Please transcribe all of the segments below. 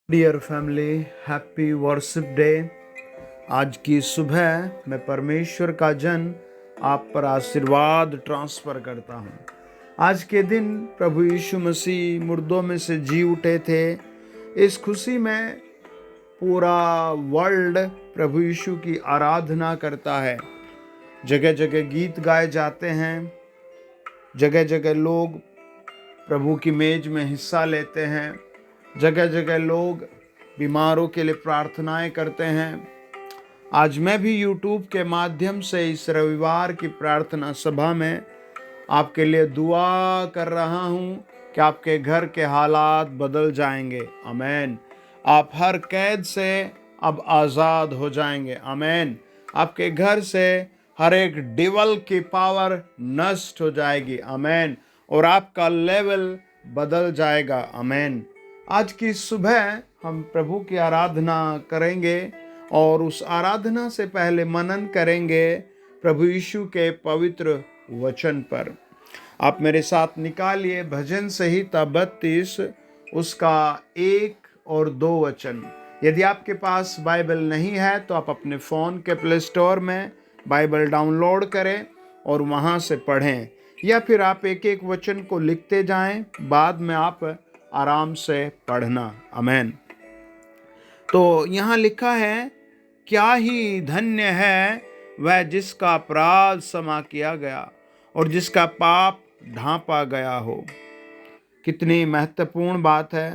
Dear family, happy worship day. आज की सुबह मैं परमेश्वर का जन आप पर आशीर्वाद ट्रांसफ़र करता हूँ। आज के दिन प्रभु यीशु मसीह मुर्दों में से जी उठे थे। इस खुशी में पूरा वर्ल्ड प्रभु यीशु की आराधना करता है। जगह जगह गीत गाए जाते हैं, जगह जगह लोग प्रभु की मेज में हिस्सा लेते हैं, जगह जगह लोग बीमारों के लिए प्रार्थनाएं करते हैं। आज मैं भी YouTube के माध्यम से इस रविवार की प्रार्थना सभा में आपके लिए दुआ कर रहा हूं कि आपके घर के हालात बदल जाएंगे। आमीन। आप हर कैद से अब आज़ाद हो जाएंगे। आमीन। आपके घर से हर एक डिवल की पावर नष्ट हो जाएगी। आमीन। और आपका लेवल बदल जाएगा। आमीन। आज की सुबह हम प्रभु की आराधना करेंगे और उस आराधना से पहले मनन करेंगे प्रभु यीशु के पवित्र वचन पर। आप मेरे साथ निकालिए भजन संहिता 32 उसका 1 और 2 वचन। यदि आपके पास बाइबल नहीं है तो आप अपने फ़ोन के प्ले स्टोर में बाइबल डाउनलोड करें और वहाँ से पढ़ें, या फिर आप एक एक वचन को लिखते जाएं, बाद में आप आराम से पढ़ना। आमीन। तो यहाँ लिखा है, क्या ही धन्य है वह जिसका अपराध क्षमा किया गया और जिसका पाप ढांपा गया हो। कितनी महत्वपूर्ण बात है।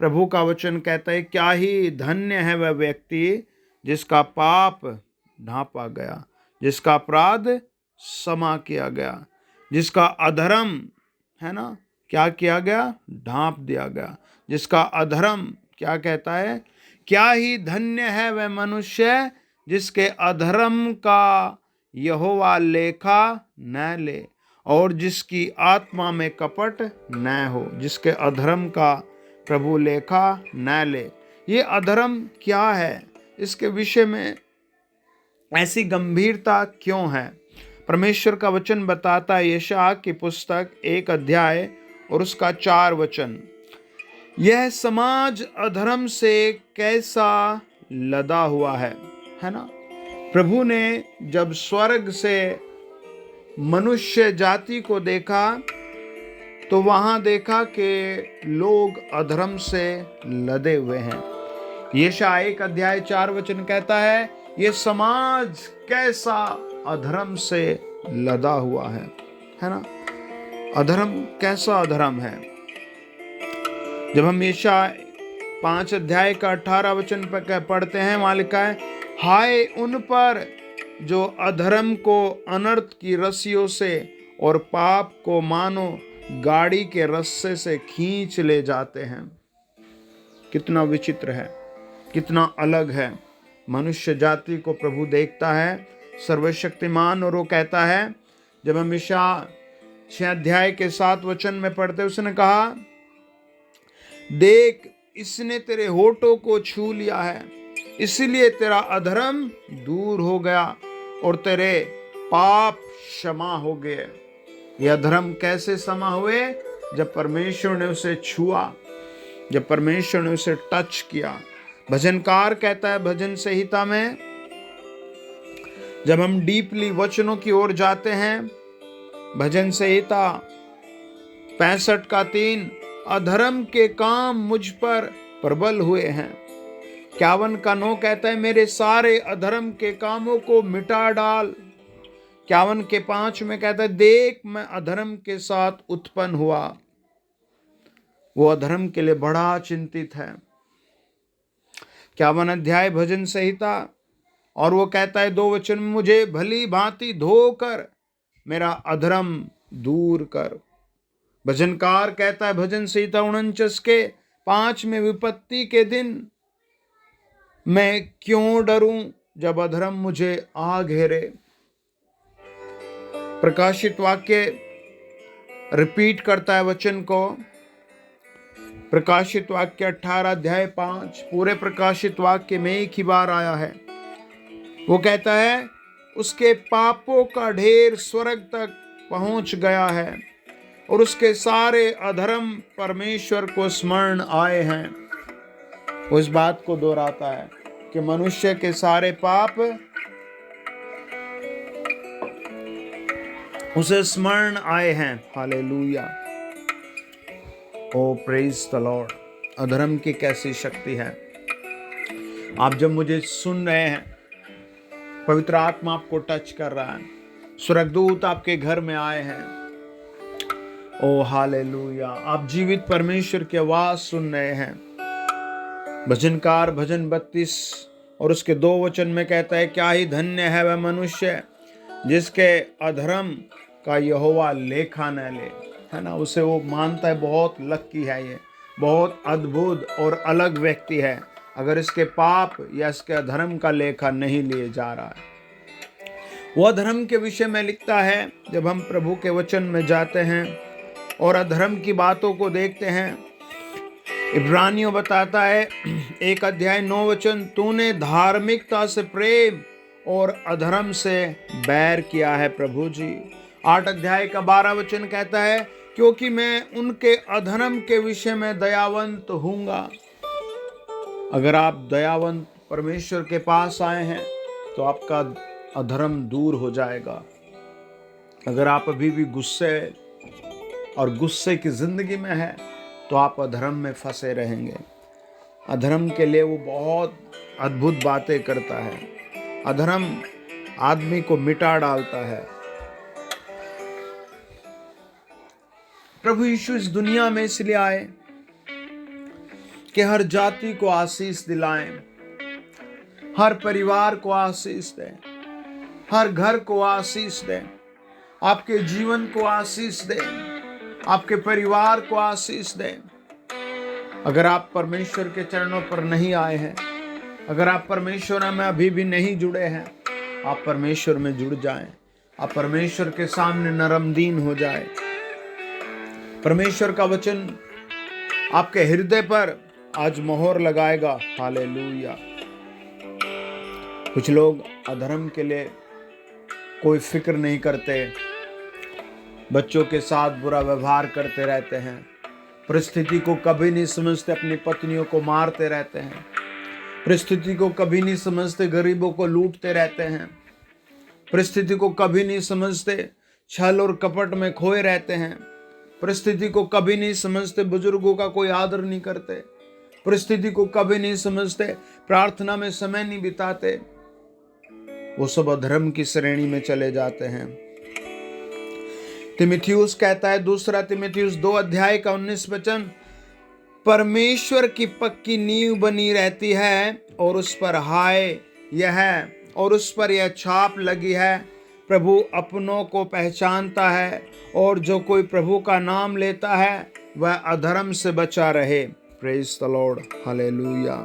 प्रभु का वचन कहता है, क्या ही धन्य है वह व्यक्ति जिसका पाप ढांपा गया, जिसका अपराध क्षमा किया गया, जिसका अधर्म है ना क्या किया गया, ढांप दिया गया। जिसका अधर्म क्या कहता है, क्या ही धन्य है वह मनुष्य जिसके अधर्म का यहोवा लेखा न ले और जिसकी आत्मा में कपट न हो। जिसके अधर्म का प्रभु लेखा न ले। ये अधर्म क्या है, इसके विषय में ऐसी गंभीरता क्यों है? परमेश्वर का वचन बताता है, यशायाह की पुस्तक 1 अध्याय और उसका 4 वचन। यह समाज अधर्म से कैसा लदा हुआ है ना। प्रभु ने जब स्वर्ग से मनुष्य जाति को देखा तो वहां देखा कि लोग अधर्म से लदे हुए हैं। यशायाह 1 अध्याय 4 वचन कहता है, ये समाज कैसा अधर्म से लदा हुआ है ना। अधर्म कैसा अधर्म है? जब हम यशायाह 5 अध्याय का 18 वचन पर पढ़ते हैं, वहां लिखा है, हाय उन पर जो अधर्म को अनर्थ की रस्सियों से और पाप को मानो गाड़ी के रस्से से खींच ले जाते हैं। कितना विचित्र है, कितना अलग है। मनुष्य जाति को प्रभु देखता है सर्वशक्तिमान, और वो कहता है, जब हम यशायाह 6 अध्याय के 7 वचन में पढ़ते, उसने कहा, देख इसने तेरे होठों को छू लिया है, इसलिए तेरा अधर्म दूर हो गया और तेरे पाप क्षमा हो गए। ये अधर्म कैसे क्षमा हुए? जब परमेश्वर ने उसे छुआ, जब परमेश्वर ने उसे टच किया। भजनकार कहता है भजन संहिता में, जब हम डीपली वचनों की ओर जाते हैं, भजन संहिता 65 का 3, अधर्म के काम मुझ पर प्रबल हुए हैं। 51 का 9 कहता है, मेरे सारे अधर्म के कामों को मिटा डाल। 51 के 5 में कहता है, देख मैं अधर्म के साथ उत्पन्न हुआ। वो अधर्म के लिए बड़ा चिंतित है। 51 अध्याय भजन संहिता, और वो कहता है 2 वचन में, मुझे भली भांति धोकर मेरा अधर्म दूर कर। भजनकार कहता है भजन संहिता 49 के 5 में, विपत्ति के दिन मैं क्यों डरूं जब अधर्म मुझे आ घेरे। प्रकाशित वाक्य रिपीट करता है वचन को। प्रकाशित वाक्य 18 अध्याय 5 पूरे प्रकाशित वाक्य में एक ही बार आया है। वो कहता है, उसके पापों का ढेर स्वर्ग तक पहुंच गया है और उसके सारे अधर्म परमेश्वर को स्मरण आए हैं। वो इस बात को दोहराता है कि मनुष्य के सारे पाप उसे स्मरण आए हैं। Hallelujah, oh praise the Lord. अधर्म की कैसी शक्ति है। आप जब मुझे सुन रहे हैं, पवित्र आत्मा आपको टच कर रहा है, स्वर्गदूत आपके घर में आए हैं। ओ हालेलुया, आप जीवित परमेश्वर की आवाज सुन रहे हैं। भजनकार भजन 32 और उसके 2 वचन में कहता है, क्या ही धन्य है वह मनुष्य जिसके अधर्म का यहोवा लेखा न ले। है ना, उसे वो मानता है बहुत लकी है, ये बहुत अद्भुत और अलग व्यक्ति है अगर इसके पाप या इसके अधर्म का लेखा नहीं लिए जा रहा है। वो अधर्म के विषय में लिखता है, जब हम प्रभु के वचन में जाते हैं और अधर्म की बातों को देखते हैं, इब्रानियों बताता है 1 अध्याय 9 वचन, तूने धार्मिकता से प्रेम और अधर्म से बैर किया है प्रभु जी। 8 अध्याय का 12 वचन कहता है, क्योंकि मैं उनके अधर्म के विषय में दयावंत हूँगा। अगर आप दयावंत परमेश्वर के पास आए हैं तो आपका अधर्म दूर हो जाएगा। अगर आप अभी भी गुस्से और गुस्से की जिंदगी में है तो आप अधर्म में फंसे रहेंगे। अधर्म के लिए वो बहुत अद्भुत बातें करता है। अधर्म आदमी को मिटा डालता है। प्रभु यीशु इस दुनिया में इसलिए आए कि हर जाति को आशीष दिलाएं, हर परिवार को आशीष दें, हर घर को आशीष दें, आपके जीवन को आशीष दें, आपके परिवार को आशीष दें। अगर आप परमेश्वर के चरणों पर नहीं आए हैं, अगर आप परमेश्वर में अभी भी नहीं जुड़े हैं, आप परमेश्वर में जुड़ जाएं। आप परमेश्वर के सामने नरमदीन हो जाए। परमेश्वर का वचन आपके हृदय पर आज मोहर लगाएगा। हालेलुया। कुछ लोग अधर्म के लिए कोई फिक्र नहीं करते, बच्चों के साथ बुरा व्यवहार करते रहते हैं, परिस्थिति को कभी नहीं समझते, अपनी पत्नियों को मारते रहते हैं, परिस्थिति को कभी नहीं समझते, गरीबों को लूटते रहते हैं, परिस्थिति को कभी नहीं समझते, छल और कपट में खोए रहते हैं, परिस्थिति को कभी नहीं समझते, बुजुर्गों का कोई आदर नहीं करते, परिस्थिति को कभी नहीं समझते, प्रार्थना में समय नहीं बिताते, वो सब अधर्म की श्रेणी में चले जाते हैं। तीमुथियुस कहता है, 2 तीमुथियुस 2 अध्याय का 19 वचन, परमेश्वर की पक्की नींव बनी रहती है और उस पर यह छाप लगी है, प्रभु अपनों को पहचानता है और जो कोई प्रभु का नाम लेता है वह अधर्म से बचा रहे। Praise the Lord, hallelujah.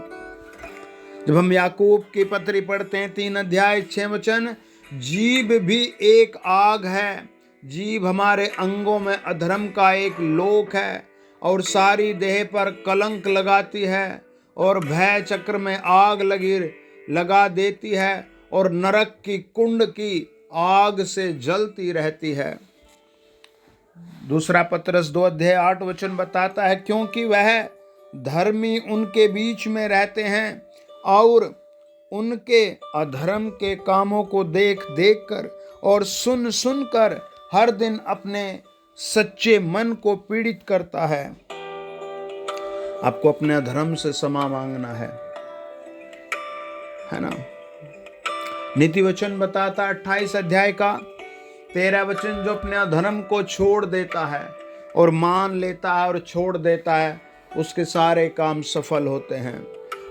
जब हम याकूब की पत्री पढ़ते हैं 3 अध्याय 6 वचन, जीभ भी एक आग है, जीभ हमारे अंगों में अधर्म का एक लोक है और सारी देह पर कलंक लगाती है और भय चक्र में आग लगा देती है और नरक की कुंड की आग से जलती रहती है। 2 पतरस 2 अध्याय 8 वचन बताता है, क्योंकि वह धर्मी उनके बीच में रहते हैं और उनके अधर्म के कामों को देख कर और सुन कर हर दिन अपने सच्चे मन को पीड़ित करता है। आपको अपने अधर्म से क्षमा मांगना है ना। नीति वचन बताता 28 अध्याय का 13 वचन, जो अपने अधर्म को छोड़ देता है और मान लेता है और छोड़ देता है, उसके सारे काम सफल होते हैं।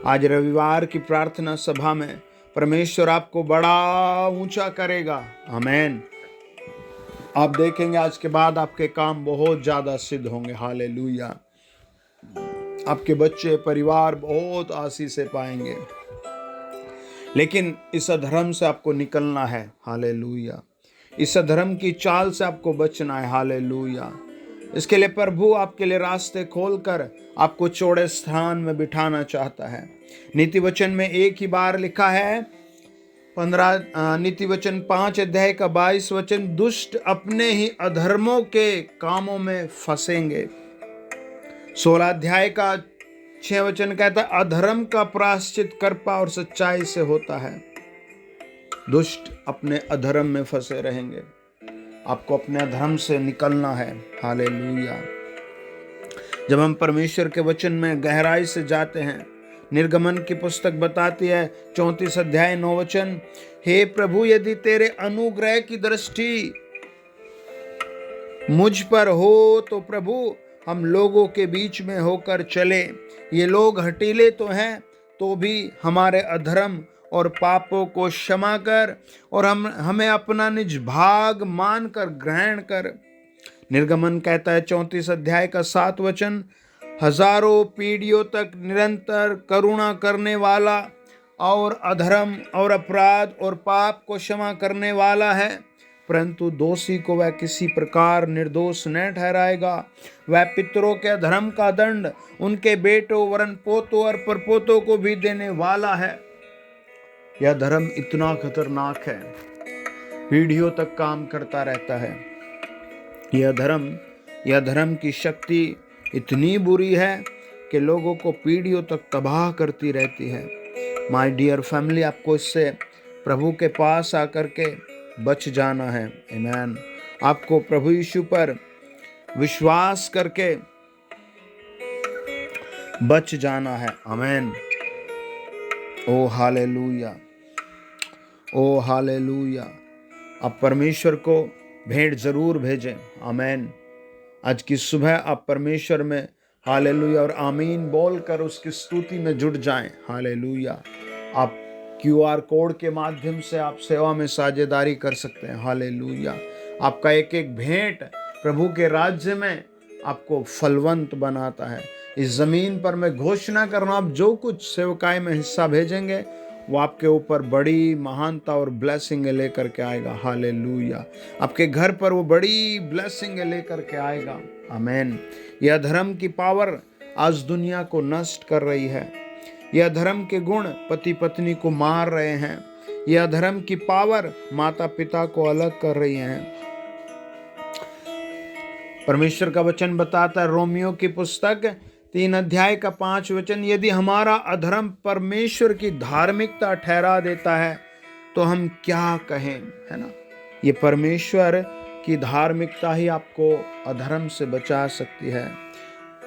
आज रविवार की प्रार्थना सभा में परमेश्वर आपको बड़ा ऊंचा करेगा। आमीन। आप देखेंगे आज के बाद आपके काम बहुत ज्यादा सिद्ध होंगे। हालेलुया। आपके बच्चे परिवार बहुत आशीष पाएंगे। लेकिन इस अधर्म से आपको निकलना है। हालेलुया। इस अधर्म की चाल से आपको बचना है। हालेलुया। इसके लिए प्रभु आपके लिए रास्ते खोलकर आपको चौड़े स्थान में बिठाना चाहता है। नीति वचन में एक ही बार लिखा है, 15 नीति वचन 5 अध्याय का 22 वचन, दुष्ट अपने ही अधर्मों के कामों में फंसेंगे। 16 अध्याय का 6 वचन कहता है, अधर्म का प्रायश्चित कृपा और सच्चाई से होता है। दुष्ट अपने अधर्म में फंसे रहेंगे, आपको अपने अधर्म से निकलना है। हालेलुया। जब हम परमेश्वर के वचन में गहराई से जाते हैं, निर्गमन की पुस्तक बताती है 34 अध्याय 9 वचन, हे प्रभु यदि तेरे अनुग्रह की दृष्टि मुझ पर हो तो प्रभु हम लोगों के बीच में होकर चले। ये लोग हठीले तो हैं, तो भी हमारे अधर्म और पापों को क्षमा कर और हमें अपना निज भाग मानकर ग्रहण कर। निर्गमन कहता है 34 अध्याय का 7 वचन, हजारों पीढ़ियों तक निरंतर करुणा करने वाला और अधर्म और अपराध और पाप को क्षमा करने वाला है, परंतु दोषी को वह किसी प्रकार निर्दोष न ठहराएगा। वह पितरों के अधर्म का दंड उनके बेटों वरन पोतों और परपोतों को भी देने वाला है। यह धर्म इतना खतरनाक है, पीढ़ियों तक काम करता रहता है। यह धर्म की शक्ति इतनी बुरी है कि लोगों को पीढ़ियों तक तबाह करती रहती है। माय डियर फैमिली, आपको इससे प्रभु के पास आकर के बच जाना है। आमीन। आपको प्रभु यीशु पर विश्वास करके बच जाना है। आमीन। ओ हालेलुया, ओ हालेलुया। आप परमेश्वर को भेंट जरूर भेजें। आमीन। आज की सुबह आप परमेश्वर में हालेलुया और आमीन बोलकर उसकी स्तुति में जुट जाएं। हालेलुया। आप QR कोड के माध्यम से आप सेवा में साझेदारी कर सकते हैं। हालेलुया। आपका एक एक भेंट प्रभु के राज्य में आपको फलवंत बनाता है। इस जमीन पर मैं घोषणा कर रहा हूं, आप जो कुछ सेवकाई में हिस्सा भेजेंगे वो आपके ऊपर बड़ी महानता और ब्लेसिंग लेकर के आएगा। हालेलुया। आपके घर पर वो बड़ी ब्लेसिंग लेकर के आएगा। आमीन। यह धर्म की पावर आज दुनिया को नष्ट कर रही है। यह धर्म के गुण पति पत्नी को मार रहे हैं। यह धर्म की पावर माता पिता को अलग कर रही है। परमेश्वर का वचन बताता है, रोमियो की पुस्तक 3 अध्याय का 5 वचन, यदि हमारा अधर्म परमेश्वर की धार्मिकता ठहरा देता है तो हम क्या कहें, है ना। ये परमेश्वर की धार्मिकता ही आपको अधर्म से बचा सकती है।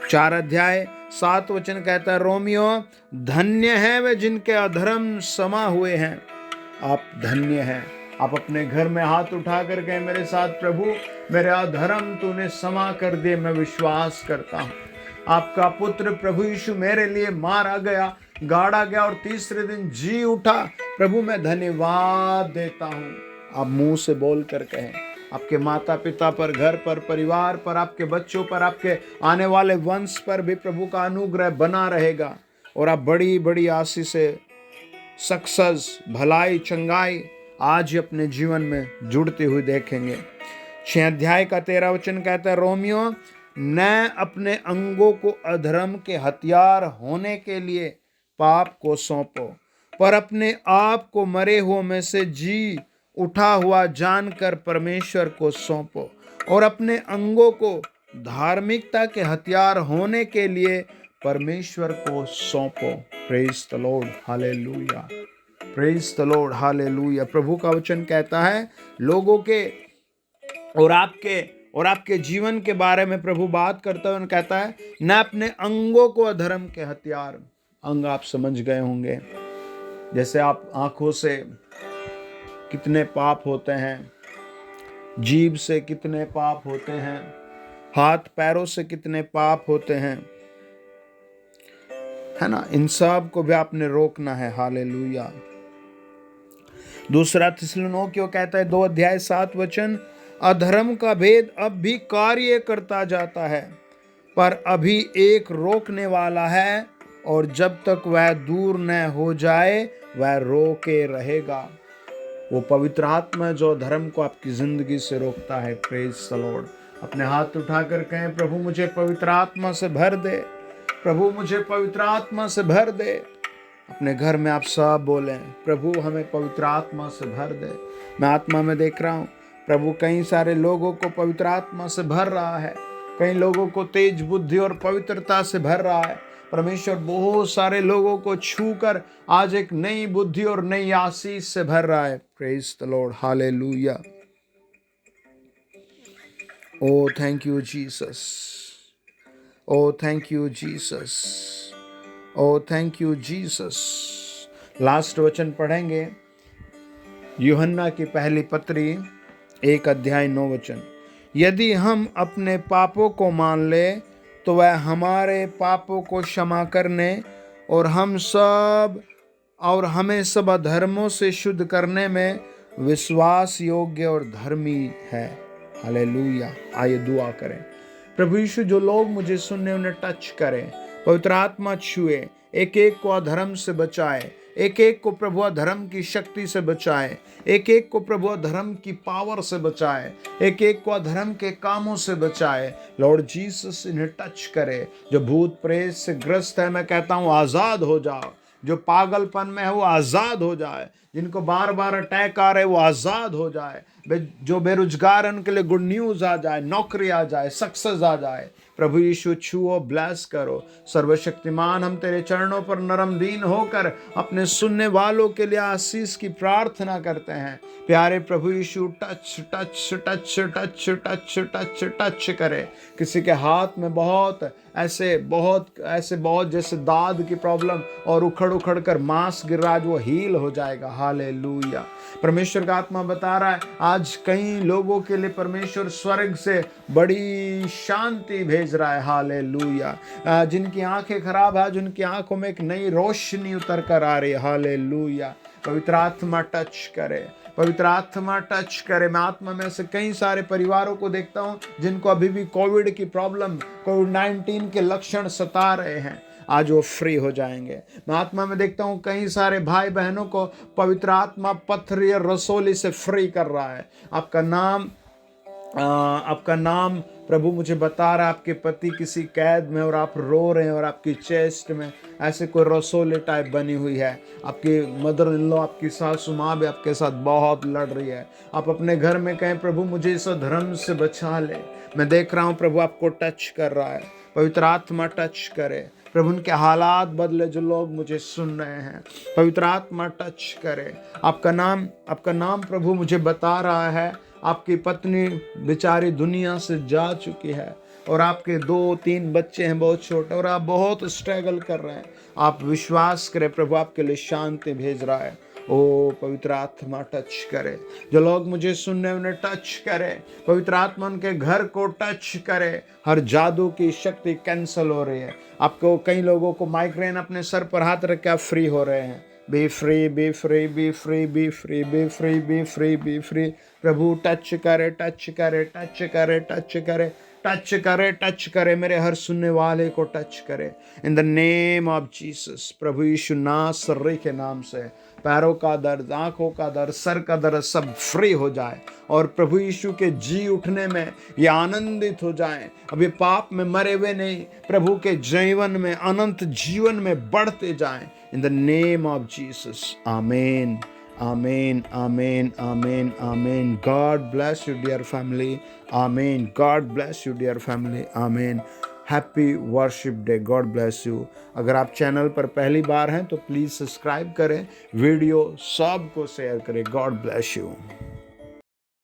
4 अध्याय 7 वचन कहता है, रोमियो धन्य है वे जिनके अधर्म समा हुए हैं। आप धन्य हैं। आप अपने घर में हाथ उठा कर गए मेरे साथ, प्रभु मेरे अधर्म तूने समा कर दिए, मैं विश्वास करता हूँ। आपका पुत्र प्रभु यीशु मेरे लिए मारा गया, गाड़ा गया और तीसरे दिन जी उठा। प्रभु मैं धन्यवाद देता हूँ। आप मुंह से बोल कर कहें। आपके माता पिता पर, घर पर, परिवार पर, आपके बच्चों पर, आपके आने वाले वंश पर भी प्रभु का अनुग्रह बना रहेगा और आप बड़ी बड़ी आशीष से सक्सेस, भलाई, चंगाई आज ही अपने जीवन में जुड़ते हुए देखेंगे। 6 अध्याय का 13 वचन कहता है, रोमियो न अपने अंगों को अधर्म के हथियार होने के लिए पाप को सौंपो, पर अपने आप को मरे हुओं में से जी उठा हुआ जानकर परमेश्वर को सौंपो और अपने अंगों को धार्मिकता के हथियार होने के लिए परमेश्वर को सौंपो। Praise the Lord. Hallelujah. Praise the Lord. Hallelujah. प्रभु का वचन कहता है, लोगों के और आपके जीवन के बारे में प्रभु बात करता है, कहता है न अपने अंगों को अधर्म के हथियार। अंग आप समझ गए होंगे, जैसे आप आंखों से कितने पाप होते हैं, जीभ से कितने पाप होते हैं, हाथ पैरों से कितने पाप होते हैं, है ना। इन सब को भी आपने रोकना है। हालेलुया। दूसरा थिस्सलुनीकियों कहता है 2 अध्याय 7 वचन, अधर्म का भेद अब भी कार्य करता जाता है, पर अभी एक रोकने वाला है और जब तक वह दूर न हो जाए वह रोके रहेगा। वो पवित्र आत्मा जो धर्म को आपकी जिंदगी से रोकता है। Praise the Lord. अपने हाथ उठा कर कहें, प्रभु मुझे पवित्र आत्मा से भर दे, प्रभु मुझे पवित्र आत्मा से भर दे। अपने घर में आप सब बोलें, प्रभु हमें पवित्र आत्मा से भर दे। मैं आत्मा में देख रहा हूँ प्रभु कई सारे लोगों को पवित्र आत्मा से भर रहा है, कई लोगों को तेज बुद्धि और पवित्रता से भर रहा है। परमेश्वर बहुत सारे लोगों को छूकर आज एक नई बुद्धि और नई आशीष से भर रहा है। Praise the Lord, hallelujah. Oh thank you Jesus, oh thank you Jesus, oh thank you Jesus. Last वचन पढ़ेंगे, यूहन्ना की पहली पत्री 1 अध्याय 9 वचन। यदि हम अपने पापों को मान ले तो वह हमारे पापों को क्षमा करने और हमें सब अधर्मों से शुद्ध करने में विश्वास योग्य और धर्मी है। हालेलुया। आइए दुआ करें। प्रभु यीशु, जो लोग मुझे सुनने उन्हें टच करें, पवित्र आत्मा छुए, एक एक को अधर्म से बचाए, एक एक को प्रभु अधर्म की शक्ति से बचाए, एक एक को प्रभु अधर्म की पावर से बचाए, एक एक को अधर्म के कामों से बचाए। लॉर्ड जीसस, इन्हें टच करे। जो भूत प्रेत से ग्रस्त है, मैं कहता हूँ आज़ाद हो जाओ। जो पागलपन में है वो आज़ाद हो जाए। जिनको बार बार अटैक आ रहे वो आज़ाद हो जाए। जो बेरोजगार हैं उनके लिए गुड न्यूज़ आ जाए, नौकरी आ जाए, सक्सेस आ जाए। प्रभु यीशु छुओ, ब्लेस करो। सर्वशक्तिमान, हम तेरे चरणों पर नरम दीन होकर अपने सुनने वालों के लिए आशीष की प्रार्थना करते हैं। प्यारे प्रभु Yeshu, touch touch touch touch touch touch touch करे। किसी के हाथ में बहुत जैसे दाद की प्रॉब्लम और उखड़ कर मांस गिर रहा है, वो हील हो जाएगा। हालेलुया। परमेश्वर का आत्मा बता रहा है आज कई लोगों के लिए परमेश्वर स्वर्ग से बड़ी शांति भेज रहा है। हालेलुया। जिनकी आंखें खराब है, जिनकी आंखों में एक नई रोशनी उतर कर आ रही है। हालेलुया। पवित्र आत्मा टच करे, पवित्र आत्मा टच करे। मैं आत्मा में से कई सारे परिवारों को देखता हूं जिनको अभी भी कोविड की प्रॉब्लम, कोविड-19 के लक्षण सता रहे हैं। आज वो फ्री हो जाएंगे। मैं आत्मा में देखता हूँ कई सारे भाई बहनों को पवित्र आत्मा पथरी और रसोली से फ्री कर रहा है। आपका नाम प्रभु मुझे बता रहा है, आपके पति किसी कैद में और आप रो रहे हैं और आपकी चेस्ट में ऐसे कोई रसोली टाइप बनी हुई है। आपकी मदर इन लॉ, आपकी सासू माँ भी आपके साथ बहुत लड़ रही है। आप अपने घर में कहें प्रभु मुझे इस धर्म से बचा ले। मैं देख रहा हूँ प्रभु आपको टच कर रहा है। पवित्र आत्मा टच करे। प्रभु उनके हालात बदले जो लोग मुझे सुन रहे हैं। पवित्र आत्मा टच करे। आपका नाम प्रभु मुझे बता रहा है आपकी पत्नी बेचारी दुनिया से जा चुकी है और आपके 2-3 बच्चे हैं बहुत छोटे और आप बहुत स्ट्रगल कर रहे हैं। आप विश्वास करें, प्रभु आपके लिए शांति भेज रहा है। ओ पवित्र आत्मा टच करे। जो लोग मुझे सुन रहे हैं उन्हें टच करे। पवित्र आत्मा उनके घर को टच करे। हर जादू की शक्ति कैंसल हो रही है। आपको कई लोगों को माइग्रेन, अपने सर पर हाथ रख के आप फ्री हो रहे हैं। Be free, be free, be free, be free, be free, be free, be free. प्रभु टच करे, टच करे, टच करे, टच करे, टच करे, टच करे। मेरे हर सुनने वाले को टच करे in the name of Jesus. प्रभु यीशु नासरी के नाम से पैरों का दर्द, आंखों का दर्द, सर का दर्द सब फ्री हो जाए और प्रभु यीशु के जी उठने में ये आनंदित हो जाएं। अभी पाप में मरे हुए नहीं, प्रभु के जीवन में, अनंत जीवन में बढ़ते जाएं in the name of Jesus. Amen, amen, amen, amen, amen. God bless you dear family. Amen. God bless you dear family. Amen. Happy worship day. God bless you. अगर आप चैनल पर पहली बार हैं तो प्लीज़ सब्सक्राइब करें, video सबको share करें। God bless you.